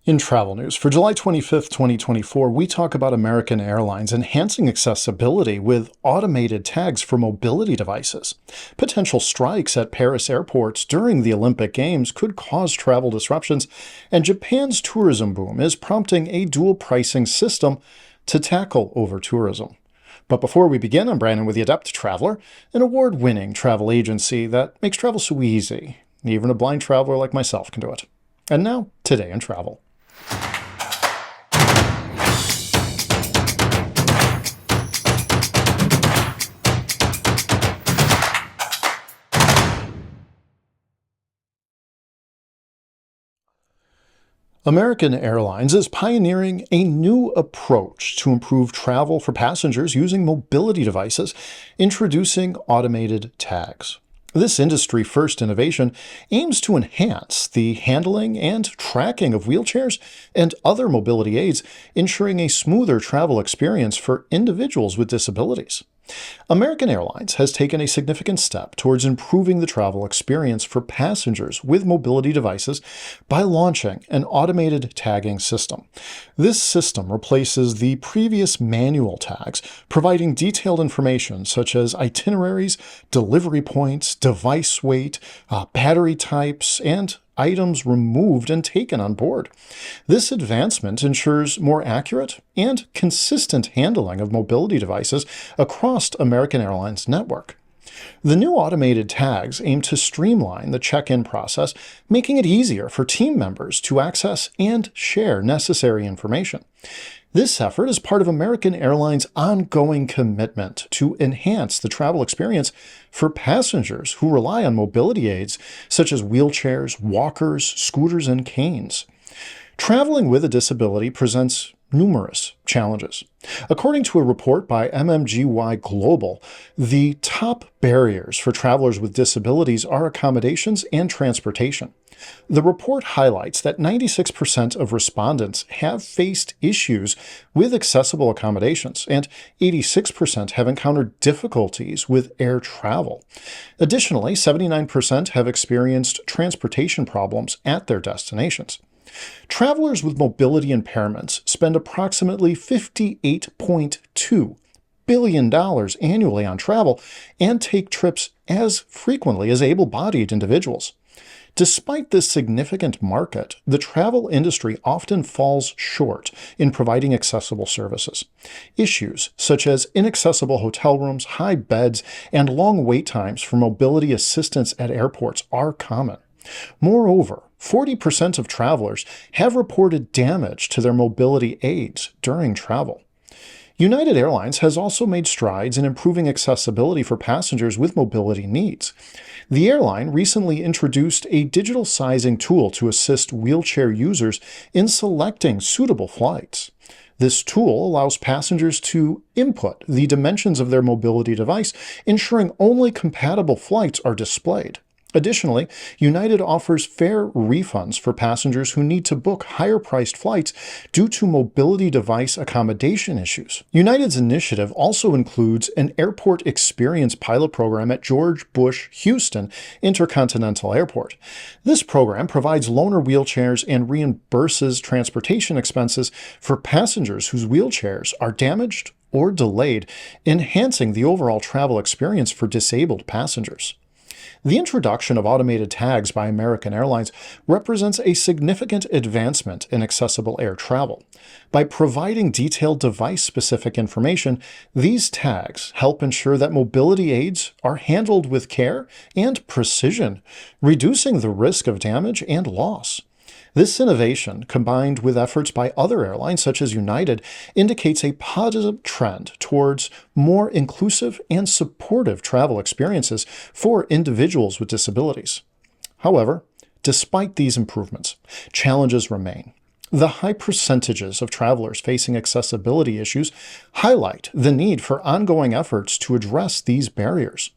In travel news, for July 25th, 2024, we talk about American Airlines enhancing accessibility with automated tags for mobility devices. Potential strikes at Paris airports during the Olympic Games could cause travel disruptions, and Japan's tourism boom is prompting a dual pricing system to tackle over-tourism. But before we begin, I'm Brandon with the Adept Traveler, an award-winning travel agency that makes travel so easy. Even a blind traveler like myself can do it. And now, today in travel. American Airlines is pioneering a new approach to improve travel for passengers using mobility devices, introducing automated tags. This industry-first innovation aims to enhance the handling and tracking of wheelchairs and other mobility aids, ensuring a smoother travel experience for individuals with disabilities. American Airlines has taken a significant step towards improving the travel experience for passengers with mobility devices by launching an automated tagging system. This system replaces the previous manual tags, providing detailed information such as itineraries, delivery points, device weight, battery types, and items removed and taken on board. This advancement ensures more accurate and consistent handling of mobility devices across American Airlines' network. The new automated tags aim to streamline the check-in process, making it easier for team members to access and share necessary information. This effort is part of American Airlines' ongoing commitment to enhance the travel experience for passengers who rely on mobility aids such as wheelchairs, walkers, scooters, and canes. Traveling with a disability presents numerous challenges. According to a report by MMGY Global, the top barriers for travelers with disabilities are accommodations and transportation. The report highlights that 96% of respondents have faced issues with accessible accommodations, and 86% have encountered difficulties with air travel. Additionally, 79% have experienced transportation problems at their destinations. Travelers with mobility impairments spend approximately $58.2 billion annually on travel and take trips as frequently as able-bodied individuals. Despite this significant market, the travel industry often falls short in providing accessible services. Issues such as inaccessible hotel rooms, high beds, and long wait times for mobility assistance at airports are common. Moreover, 40% of travelers have reported damage to their mobility aids during travel. United Airlines has also made strides in improving accessibility for passengers with mobility needs. The airline recently introduced a digital sizing tool to assist wheelchair users in selecting suitable flights. This tool allows passengers to input the dimensions of their mobility device, ensuring only compatible flights are displayed. Additionally, United offers fare refunds for passengers who need to book higher-priced flights due to mobility device accommodation issues. United's initiative also includes an airport experience pilot program at George Bush Houston Intercontinental Airport. This program provides loaner wheelchairs and reimburses transportation expenses for passengers whose wheelchairs are damaged or delayed, enhancing the overall travel experience for disabled passengers. The introduction of automated tags by American Airlines represents a significant advancement in accessible air travel. By providing detailed device-specific information, these tags help ensure that mobility aids are handled with care and precision, reducing the risk of damage and loss. This innovation, combined with efforts by other airlines such as United, indicates a positive trend towards more inclusive and supportive travel experiences for individuals with disabilities. However, despite these improvements, challenges remain. The high percentages of travelers facing accessibility issues highlight the need for ongoing efforts to address these barriers.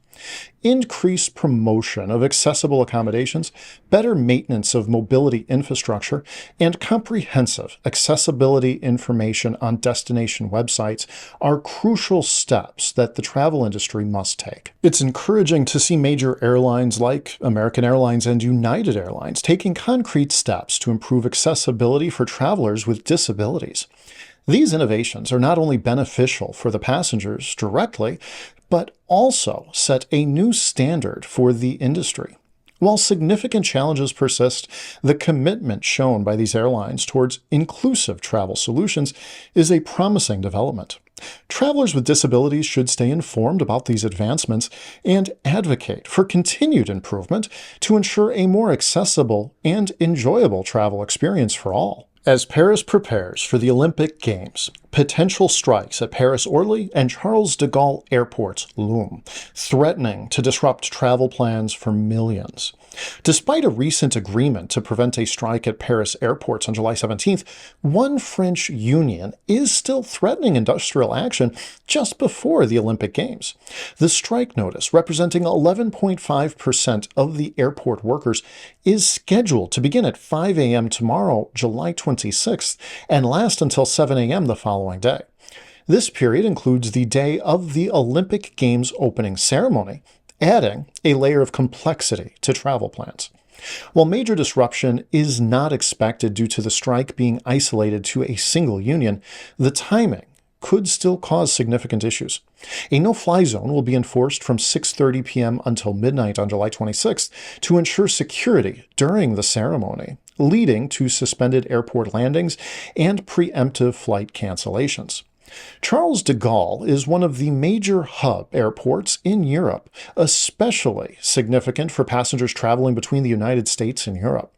Increased promotion of accessible accommodations, better maintenance of mobility infrastructure, and comprehensive accessibility information on destination websites are crucial steps that the travel industry must take. It's encouraging to see major airlines like American Airlines and United Airlines taking concrete steps to improve accessibility for travelers with disabilities. These innovations are not only beneficial for the passengers directly, but also set a new standard for the industry. While significant challenges persist, the commitment shown by these airlines towards inclusive travel solutions is a promising development. Travelers with disabilities should stay informed about these advancements and advocate for continued improvement to ensure a more accessible and enjoyable travel experience for all. As Paris prepares for the Olympic Games, potential strikes at Paris-Orly and Charles de Gaulle airports loom, threatening to disrupt travel plans for millions. Despite a recent agreement to prevent a strike at Paris airports on July 17th, one French union is still threatening industrial action just before the Olympic Games. The strike notice, representing 11.5% of the airport workers, is scheduled to begin at 5 a.m. tomorrow, July 26th, and last until 7 a.m. the following day. This period includes the day of the Olympic Games opening ceremony, adding a layer of complexity to travel plans. While major disruption is not expected due to the strike being isolated to a single union, the timing could still cause significant issues. A no-fly zone will be enforced from 6:30 p.m. until midnight on July 26th to ensure security during the ceremony, leading to suspended airport landings and preemptive flight cancellations. Charles de Gaulle is one of the major hub airports in Europe, especially significant for passengers traveling between the United States and Europe.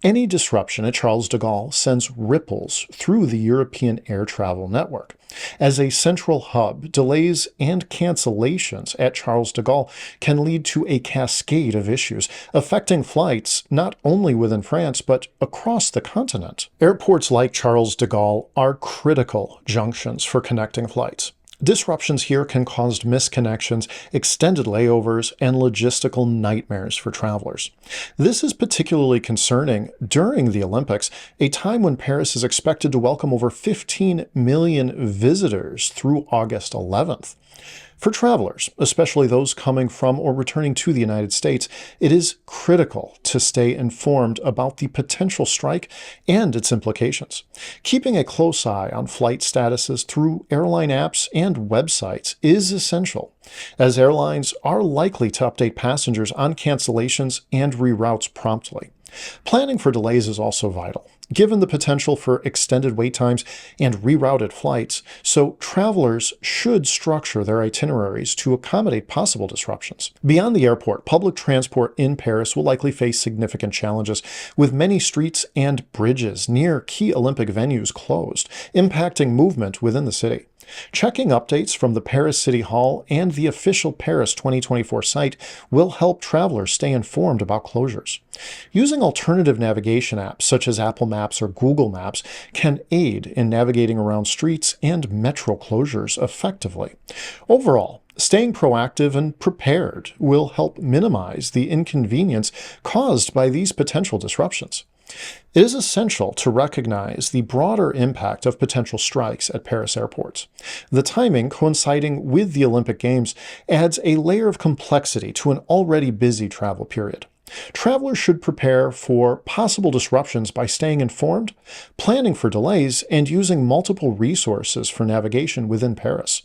Any disruption at Charles de Gaulle sends ripples through the European air travel network. As a central hub, delays and cancellations at Charles de Gaulle can lead to a cascade of issues, affecting flights not only within France but across the continent. Airports like Charles de Gaulle are critical junctions for connecting flights. Disruptions here can cause misconnections, extended layovers, and logistical nightmares for travelers. This is particularly concerning during the Olympics, a time when Paris is expected to welcome over 15 million visitors through August 11th. For travelers, especially those coming from or returning to the United States, it is critical to stay informed about the potential strike and its implications. Keeping a close eye on flight statuses through airline apps and websites is essential, as airlines are likely to update passengers on cancellations and reroutes promptly. Planning for delays is also vital, given the potential for extended wait times and rerouted flights, so travelers should structure their itineraries to accommodate possible disruptions. Beyond the airport, public transport in Paris will likely face significant challenges, with many streets and bridges near key Olympic venues closed, impacting movement within the city. Checking updates from the Paris City Hall and the official Paris 2024 site will help travelers stay informed about closures. Using alternative navigation apps such as Apple Maps or Google Maps can aid in navigating around streets and metro closures effectively. Overall, staying proactive and prepared will help minimize the inconvenience caused by these potential disruptions. It is essential to recognize the broader impact of potential strikes at Paris airports. The timing coinciding with the Olympic Games adds a layer of complexity to an already busy travel period. Travelers should prepare for possible disruptions by staying informed, planning for delays, and using multiple resources for navigation within Paris.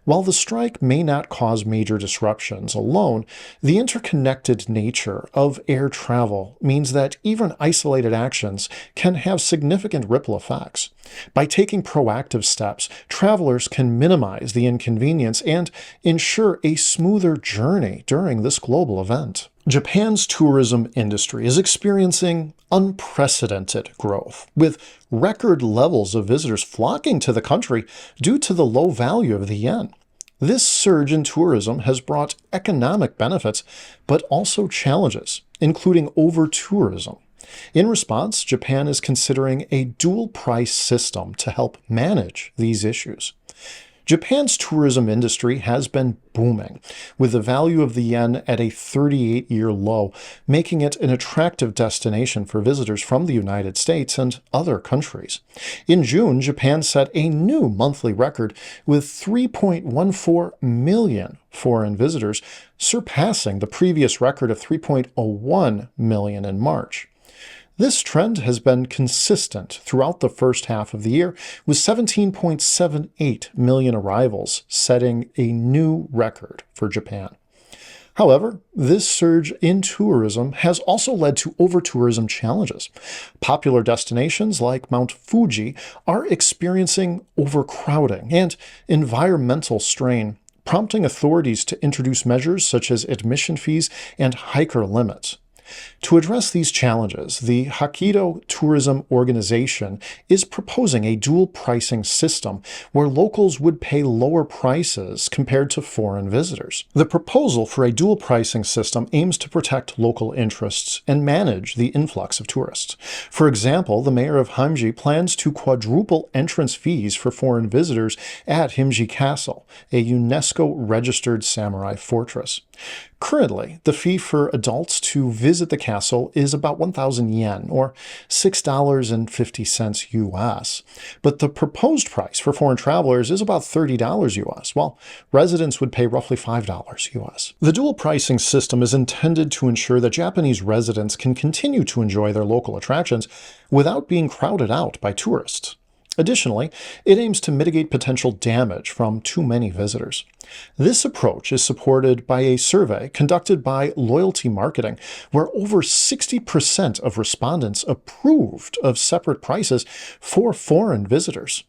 While the strike may not cause major disruptions alone, the interconnected nature of air travel means that even isolated actions can have significant ripple effects. By taking proactive steps, travelers can minimize the inconvenience and ensure a smoother journey during this global event. Japan's tourism industry is experiencing unprecedented growth, with record levels of visitors flocking to the country due to the low value of the yen. This surge in tourism has brought economic benefits, but also challenges, including overtourism. In response, Japan is considering a dual price system to help manage these issues. Japan's tourism industry has been booming, with the value of the yen at a 38-year low, making it an attractive destination for visitors from the United States and other countries. In June, Japan set a new monthly record with 3.14 million foreign visitors, surpassing the previous record of 3.01 million in March. This trend has been consistent throughout the first half of the year, with 17.78 million arrivals, setting a new record for Japan. However, this surge in tourism has also led to over-tourism challenges. Popular destinations like Mount Fuji are experiencing overcrowding and environmental strain, prompting authorities to introduce measures such as admission fees and hiker limits. To address these challenges, the Hokkaido Tourism Organization is proposing a dual pricing system where locals would pay lower prices compared to foreign visitors. The proposal for a dual pricing system aims to protect local interests and manage the influx of tourists. For example, the mayor of Hamji plans to quadruple entrance fees for foreign visitors at Hamji Castle, a UNESCO-registered samurai fortress. Currently, the fee for adults to visit the castle is about 1,000 yen, or $6.50 US, but the proposed price for foreign travelers is about $30 US, while residents would pay roughly $5 US. The dual pricing system is intended to ensure that Japanese residents can continue to enjoy their local attractions without being crowded out by tourists. Additionally, it aims to mitigate potential damage from too many visitors. This approach is supported by a survey conducted by Loyalty Marketing, where over 60% of respondents approved of separate prices for foreign visitors.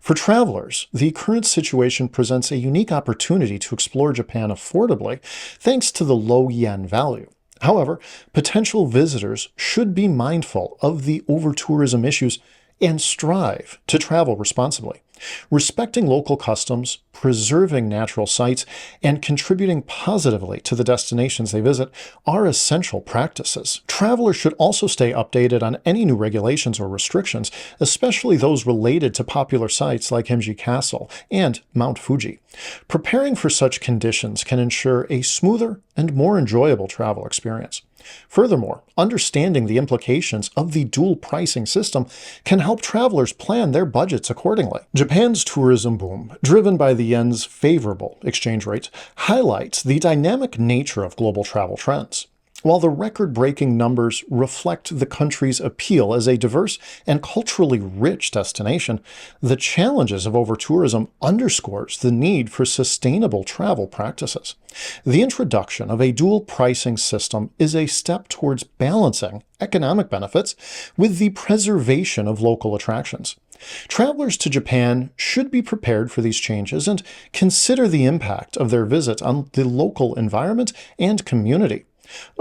For travelers, the current situation presents a unique opportunity to explore Japan affordably thanks to the low yen value. However, potential visitors should be mindful of the over-tourism issues and strive to travel responsibly. Respecting local customs, preserving natural sites, and contributing positively to the destinations they visit are essential practices. Travelers should also stay updated on any new regulations or restrictions, especially those related to popular sites like Hamji Castle and Mount Fuji. Preparing for such conditions can ensure a smoother and more enjoyable travel experience. Furthermore, understanding the implications of the dual pricing system can help travelers plan their budgets accordingly. Japan's tourism boom, driven by the yen's favorable exchange rate, highlights the dynamic nature of global travel trends. While the record-breaking numbers reflect the country's appeal as a diverse and culturally rich destination, the challenges of over-tourism underscores the need for sustainable travel practices. The introduction of a dual pricing system is a step towards balancing economic benefits with the preservation of local attractions. Travelers to Japan should be prepared for these changes and consider the impact of their visit on the local environment and community.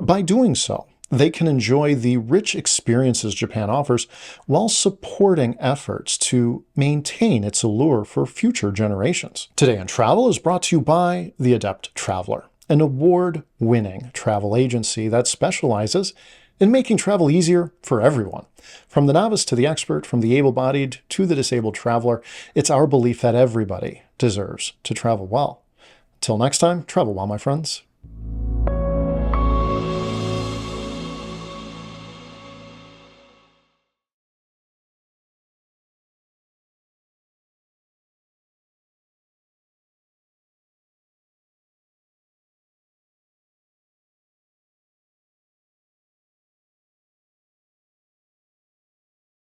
By doing so, they can enjoy the rich experiences Japan offers while supporting efforts to maintain its allure for future generations. Today in Travel is brought to you by The Adept Traveler, an award-winning travel agency that specializes in making travel easier for everyone. From the novice to the expert, from the able-bodied to the disabled traveler, it's our belief that everybody deserves to travel well. Till next time, travel well, my friends.